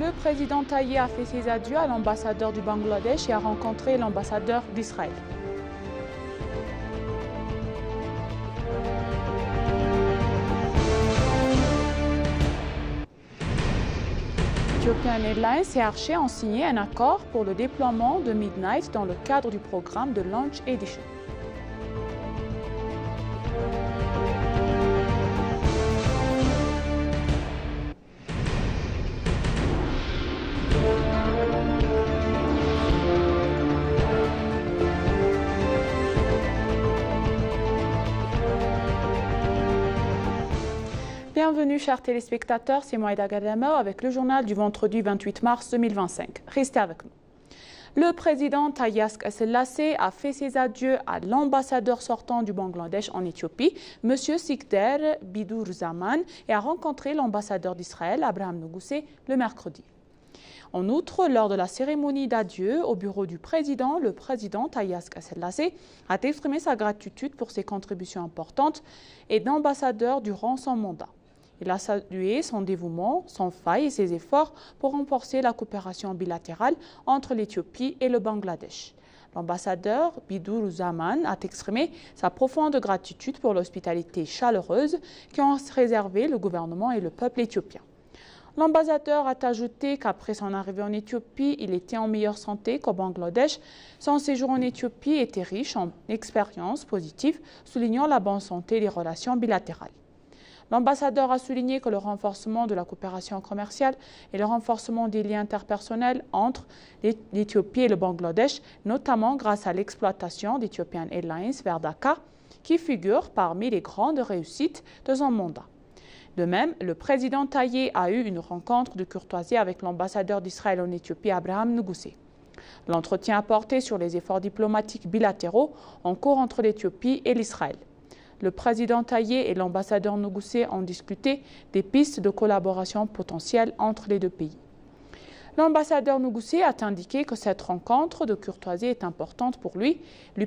Le président Taye a fait ses adieux à l'ambassadeur du Bangladesh et a rencontré l'ambassadeur d'Israël. Ethiopian Airlines et Archer ont signé un accord pour le déploiement de Midnight dans le cadre du programme de Launch Edition. Bienvenue chers téléspectateurs, c'est Moïda Gadama avec le journal du vendredi 28 mars 2025. Restez avec nous. Le président Taye Asselassie a fait ses adieux à l'ambassadeur sortant du Bangladesh en Éthiopie, M. Sikder Bidurzaman, et a rencontré l'ambassadeur d'Israël, Abraham Nuguse, le mercredi. En outre, lors de la cérémonie d'adieu au bureau du président, le président Taye Asselassie a exprimé sa gratitude pour ses contributions importantes et d'ambassadeur durant son mandat. Il a salué son dévouement, sans faille et ses efforts pour renforcer la coopération bilatérale entre l'Éthiopie et le Bangladesh. L'ambassadeur Bidurzaman a exprimé sa profonde gratitude pour l'hospitalité chaleureuse qu'ont réservé le gouvernement et le peuple éthiopien. L'ambassadeur a ajouté qu'après son arrivée en Éthiopie, il était en meilleure santé qu'au Bangladesh. Son séjour en Éthiopie était riche en expériences positives, soulignant la bonne santé des relations bilatérales. L'ambassadeur a souligné que le renforcement de la coopération commerciale et le renforcement des liens interpersonnels entre l'Éthiopie et le Bangladesh, notamment grâce à l'exploitation d'Ethiopian Airlines vers Dakar, qui figure parmi les grandes réussites de son mandat. De même, le président Taye a eu une rencontre de courtoisie avec l'ambassadeur d'Israël en Éthiopie, Abraham Nuguse. L'entretien a porté sur les efforts diplomatiques bilatéraux en cours entre l'Éthiopie et l'Israël. Le président Taye et l'ambassadeur Nuguse ont discuté des pistes de collaboration potentielles entre les deux pays. L'ambassadeur Nuguse a indiqué que cette rencontre de courtoisie est importante pour lui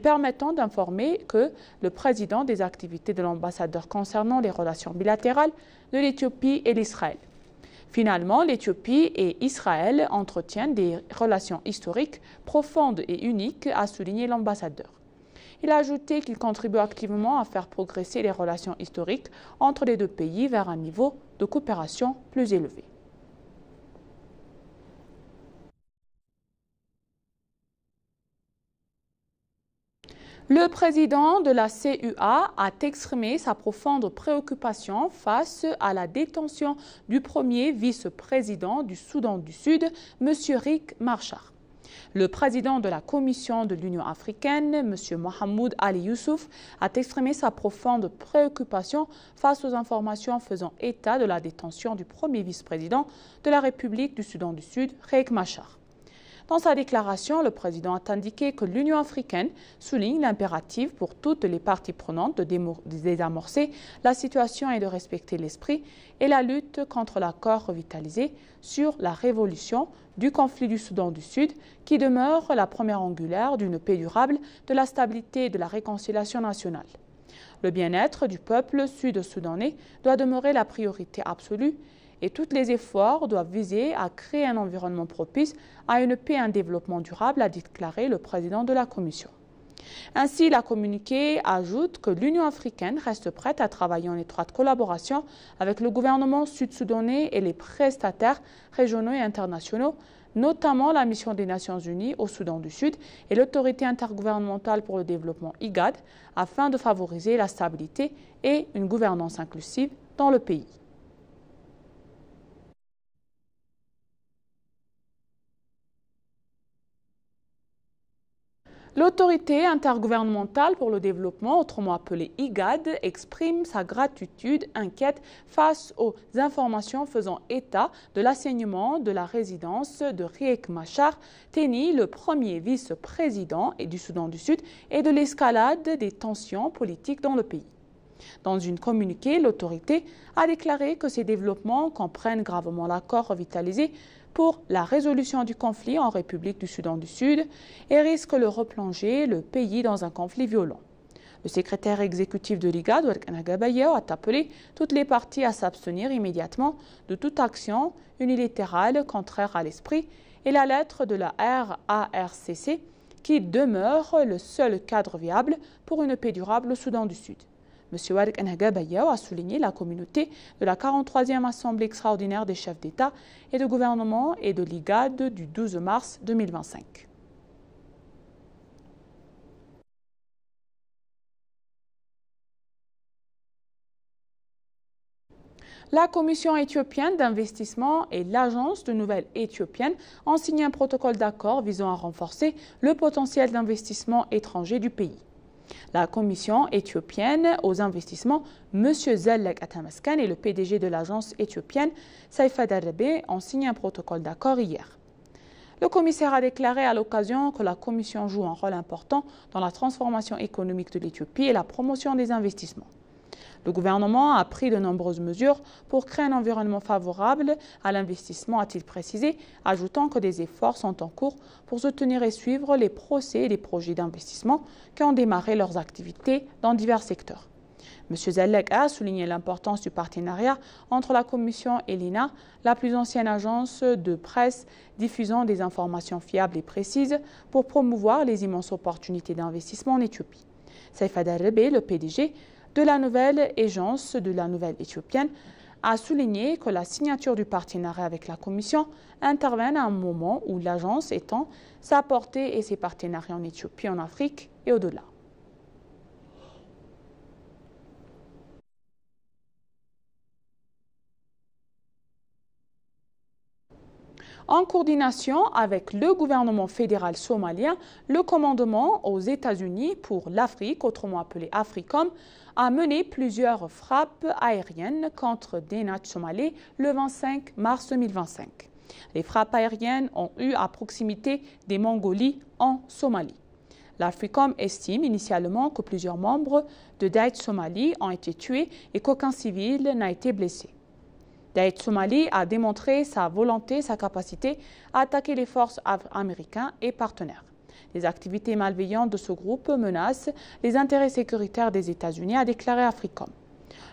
permettant d'informer que le président des activités de l'ambassadeur concernant les relations bilatérales de l'Éthiopie et l'Israël. Finalement, l'Éthiopie et Israël entretiennent des relations historiques profondes et uniques, a souligné l'ambassadeur. Il a ajouté qu'il contribue activement à faire progresser les relations historiques entre les deux pays vers un niveau de coopération plus élevé. Le président de la CUA a exprimé sa profonde préoccupation face à la détention du premier vice-président du Soudan du Sud, M. Riek Machar. Le président de la Commission de l'Union africaine, M. Mohamed Ali Youssouf, a exprimé sa profonde préoccupation face aux informations faisant état de la détention du premier vice-président de la République du Soudan du Sud, Riek Machar. Dans sa déclaration, le président a indiqué que l'Union africaine souligne l'impératif pour toutes les parties prenantes de désamorcer la situation et de respecter l'esprit et la lutte contre l'accord revitalisé sur la révolution du conflit du Soudan du Sud, qui demeure la première angulaire d'une paix durable, de la stabilité et de la réconciliation nationale. Le bien-être du peuple sud-soudanais doit demeurer la priorité absolue et tous les efforts doivent viser à créer un environnement propice à une paix et un développement durable, a déclaré le président de la Commission. Ainsi, la communiqué ajoute que l'Union africaine reste prête à travailler en étroite collaboration avec le gouvernement sud-soudanais et les prestataires régionaux et internationaux, notamment la mission des Nations Unies au Soudan du Sud et l'autorité intergouvernementale pour le développement IGAD, afin de favoriser la stabilité et une gouvernance inclusive dans le pays. L'autorité intergouvernementale pour le développement, autrement appelée IGAD, exprime sa gratitude inquiète face aux informations faisant état de l'assainissement de la résidence de Riek Machar, Teni, le premier vice-président du Soudan du Sud, et de l'escalade des tensions politiques dans le pays. Dans une communiqué, l'autorité a déclaré que ces développements comprennent gravement l'accord revitalisé pour la résolution du conflit en République du Soudan du Sud et risquent de replonger le pays dans un conflit violent. Le secrétaire exécutif de l'IGAD, Wark Anagabayew, a appelé toutes les parties à s'abstenir immédiatement de toute action unilatérale contraire à l'esprit et la lettre de la RARCC, qui demeure le seul cadre viable pour une paix durable au Soudan du Sud. M. Wark Anagabayew a souligné la communauté de la 43e Assemblée extraordinaire des chefs d'État et de gouvernement et de l'IGAD du 12 mars 2025. La Commission éthiopienne d'investissement et l'Agence de nouvelles éthiopienne ont signé un protocole d'accord visant à renforcer le potentiel d'investissement étranger du pays. La Commission éthiopienne aux investissements, M. Zellek Atamaskan et le PDG de l'agence éthiopienne, Saifa Darrebe, ont signé un protocole d'accord hier. Le commissaire a déclaré à l'occasion que la Commission joue un rôle important dans la transformation économique de l'Éthiopie et la promotion des investissements. Le gouvernement a pris de nombreuses mesures pour créer un environnement favorable à l'investissement, a-t-il précisé, ajoutant que des efforts sont en cours pour soutenir et suivre les procès et les projets d'investissement qui ont démarré leurs activités dans divers secteurs. M. Zellek a souligné l'importance du partenariat entre la Commission et l'INA, la plus ancienne agence de presse diffusant des informations fiables et précises pour promouvoir les immenses opportunités d'investissement en Éthiopie. Saifa Darrebe, le PDG de la nouvelle agence de la nouvelle éthiopienne, a souligné que la signature du partenariat avec la Commission intervient à un moment où l'agence étend sa portée et ses partenariats en Éthiopie, en Afrique et au-delà. En coordination avec le gouvernement fédéral somalien, le commandement aux États-Unis pour l'Afrique, autrement appelé AFRICOM, a mené plusieurs frappes aériennes contre des Natch somalais le 25 mars 2025. Les frappes aériennes ont eu à proximité des Mongolies en Somalie. L'AFRICOM estime initialement que plusieurs membres de Daesh Somalie ont été tués et qu'aucun civil n'a été blessé. Daesh Somalie a démontré sa volonté, sa capacité à attaquer les forces américaines et partenaires. Les activités malveillantes de ce groupe menacent les intérêts sécuritaires des États-Unis, a déclaré AFRICOM.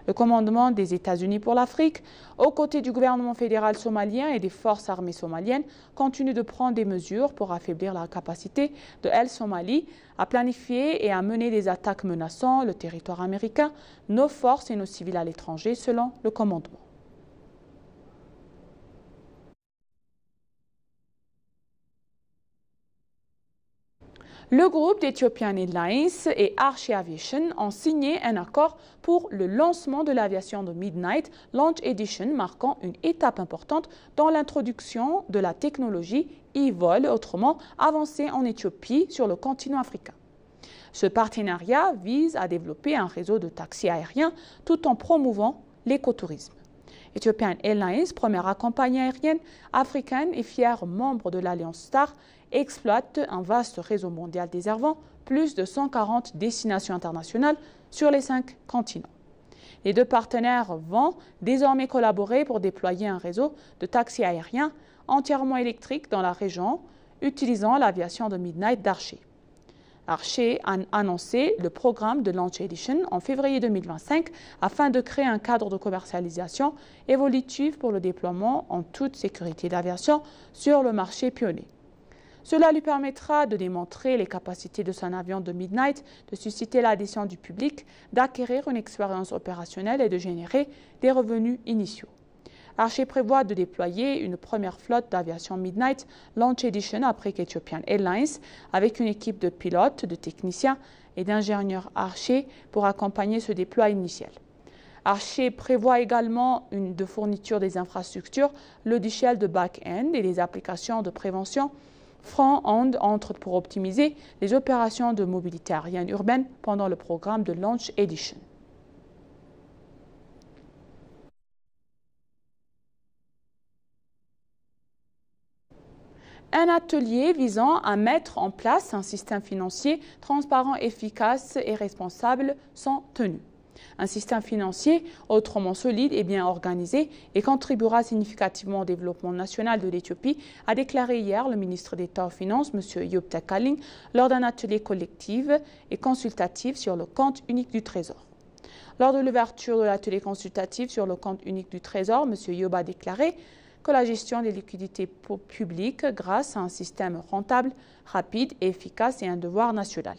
Le commandement des États-Unis pour l'Afrique, aux côtés du gouvernement fédéral somalien et des forces armées somaliennes, continue de prendre des mesures pour affaiblir la capacité de El Somalie à planifier et à mener des attaques menaçant le territoire américain, nos forces et nos civils à l'étranger, selon le commandement. Le groupe d'Ethiopian Airlines et Arche Aviation ont signé un accord pour le lancement de l'aviation de Midnight Launch Edition, marquant une étape importante dans l'introduction de la technologie e-vol, autrement avancée en Éthiopie sur le continent africain. Ce partenariat vise à développer un réseau de taxis aériens tout en promouvant l'écotourisme. Ethiopian Airlines, première compagnie aérienne africaine et fier membre de l'Alliance Star, exploite un vaste réseau mondial desservant plus de 140 destinations internationales sur les 5 continents. Les deux partenaires vont désormais collaborer pour déployer un réseau de taxis aériens entièrement électriques dans la région, utilisant l'aviation de Midnight d'Arche. Arche a annoncé le programme de Launch Edition en février 2025 afin de créer un cadre de commercialisation évolutif pour le déploiement en toute sécurité d'aviation sur le marché pionnier. Cela lui permettra de démontrer les capacités de son avion de Midnight, de susciter l'adhésion du public, d'acquérir une expérience opérationnelle et de générer des revenus initiaux. Arche prévoit de déployer une première flotte d'aviation Midnight Launch Edition après qu'Ethiopian Airlines, avec une équipe de pilotes, de techniciens et d'ingénieurs Arche pour accompagner ce déploiement initial. Arche prévoit également de fourniture des infrastructures, logiciels de back-end et des applications de prévention front-end pour optimiser les opérations de mobilité aérienne urbaine pendant le programme de Launch Edition. Un atelier visant à mettre en place un système financier transparent, efficace et responsable sont tenus. Un système financier autrement solide et bien organisé et contribuera significativement au développement national de l'Éthiopie, a déclaré hier le ministre d'État aux Finances, M. Eyob Tekaling, lors d'un atelier collectif et consultatif sur le compte unique du Trésor. Lors de l'ouverture de l'atelier consultatif sur le compte unique du Trésor, M. Eyob a déclaré que la gestion des liquidités publiques grâce à un système rentable, rapide et efficace est un devoir national.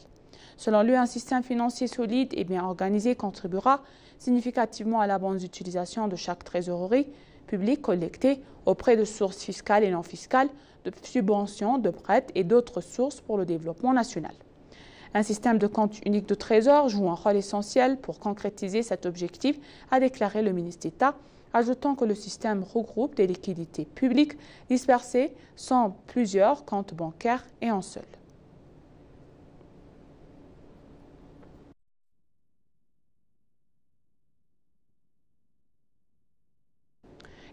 Selon lui, un système financier solide et bien organisé contribuera significativement à la bonne utilisation de chaque trésorerie publique collectée auprès de sources fiscales et non fiscales, de subventions, de prêts et d'autres sources pour le développement national. Un système de compte unique de trésor joue un rôle essentiel pour concrétiser cet objectif, a déclaré le ministre d'État, ajoutant que le système regroupe des liquidités publiques dispersées sans plusieurs comptes bancaires et un seul.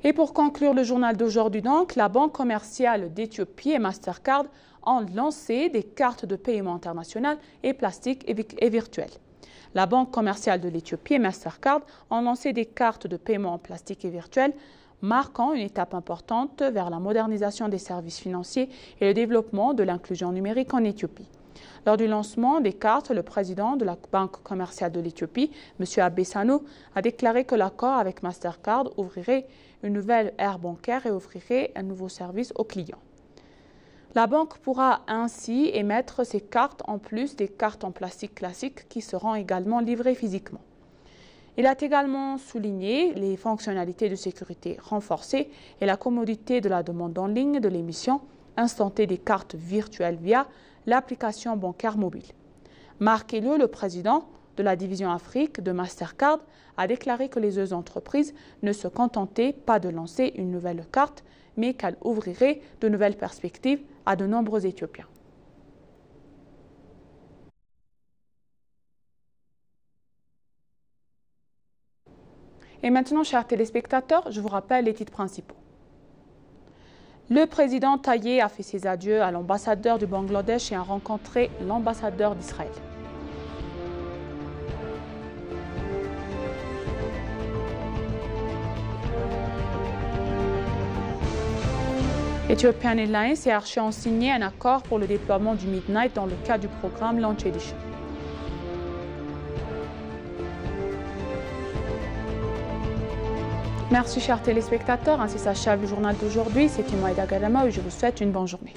Et pour conclure le journal d'aujourd'hui, donc, la Banque commerciale d'Éthiopie et Mastercard ont lancé des cartes de paiement internationales et plastiques et virtuelles. La Banque commerciale de l'Éthiopie et Mastercard ont lancé des cartes de paiement en plastique et virtuelles, marquant une étape importante vers la modernisation des services financiers et le développement de l'inclusion numérique en Éthiopie. Lors du lancement des cartes, le président de la Banque commerciale de l'Éthiopie, M. Abe Sano, a déclaré que l'accord avec Mastercard ouvrirait une nouvelle ère bancaire et offrirait un nouveau service aux clients. La banque pourra ainsi émettre ces cartes en plus des cartes en plastique classiques qui seront également livrées physiquement. Il a également souligné les fonctionnalités de sécurité renforcées et la commodité de la demande en ligne de l'émission instantée des cartes virtuelles via l'application bancaire mobile. Marc Elio, le président de la division Afrique de Mastercard, a déclaré que les deux entreprises ne se contentaient pas de lancer une nouvelle carte, mais qu'elles ouvriraient de nouvelles perspectives à de nombreux Éthiopiens. Et maintenant, chers téléspectateurs, je vous rappelle les titres principaux. Le président Taye a fait ses adieux à l'ambassadeur du Bangladesh et a rencontré l'ambassadeur d'Israël. Ethiopian Airlines et Archer ont signé un accord pour le déploiement du Midnight dans le cadre du programme Launch Edition. Merci chers téléspectateurs, ainsi s'achève le journal d'aujourd'hui. C'était Maïda Gadama et je vous souhaite une bonne journée.